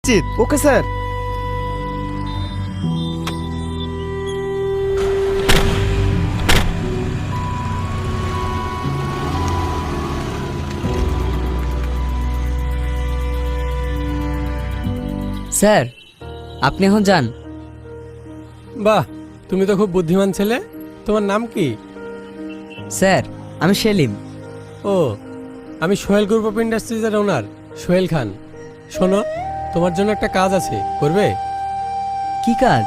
Okay sir. Sir আপনি এখন যান। বাহ, তুমি তো খুব বুদ্ধিমান ছেলে। তোমার নাম কি? স্যার আমি সেলিম। ও, আমি সোহেল গ্রুপ অফ ইন্ডাস্ট্রিজের ওনার সোহেল খান। শোনো, তোমার জন্য একটা কাজ আছে, করবে? কি কাজ?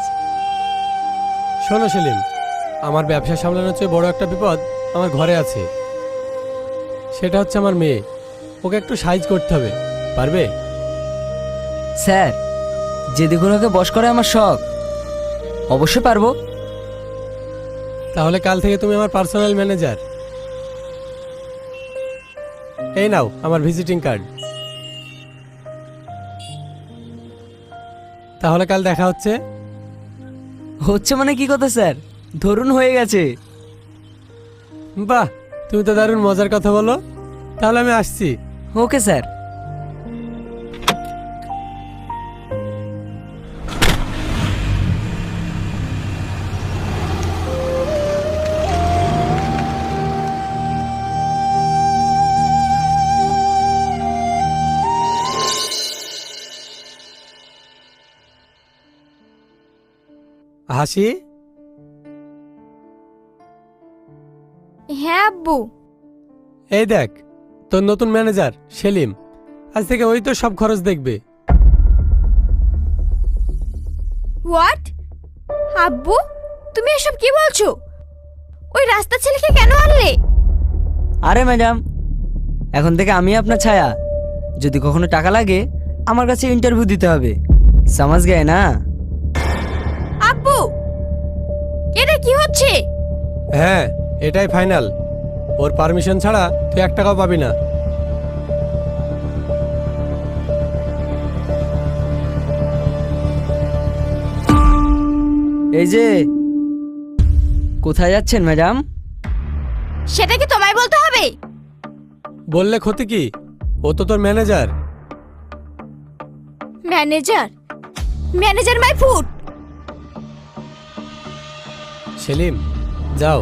শোনো সেলিম, আমার ব্যবসা সামলানোর চেয়ে বড় একটা বিপদ আমার ঘরে আছে। সেটা হচ্ছে আমার মেয়ে। ওকে একটু সাহায্য করতে হবে, পারবে? স্যার যেদিকে বশ করে আমার শখ, অবশ্যই পারবো। তাহলে কাল থেকে তুমি আমার পার্সোনাল ম্যানেজার। এই নাও আমার ভিজিটিং কার্ড। তাহলে কাল দেখা হচ্ছে। হচ্ছে মানে কি কথা স্যার? ধরুন হয়ে গেছে। বাহ, তুমি তো দারুণ মজার কথা বলো। তাহলে আমি আসছি। Okay sir. হাসি, হ্যাঁ আব্বু। এই দেখ তোর নতুন ম্যানেজার সেলিম। আজ থেকে ওই তো সব খরচ দেখবে। হোয়াট? আব্বু তুমি এসব কি বলছো? ওই রাস্তার ছেলেকে কেন আনলে? আরে ম্যাডাম, এখন থেকে আমি আপনার ছায়া। যদি কখনো টাকা লাগে আমার কাছে ইন্টারভিউ দিতে হবে, সমাজ গায়ে না? আব্বু এটা কি হচ্ছে? হ্যাঁ, এটাই ফাইনাল। ওর পারমিশন ছাড়া তুই 1 টাকাও পাবি না। এই যে, কোথায় যাচ্ছেন ম্যাডাম? সেটা কি তোমায় বলতে হবে? বললে ক্ষতি কি? ও তো তোর manager. Manager? Manager my foot. Salim, যাও।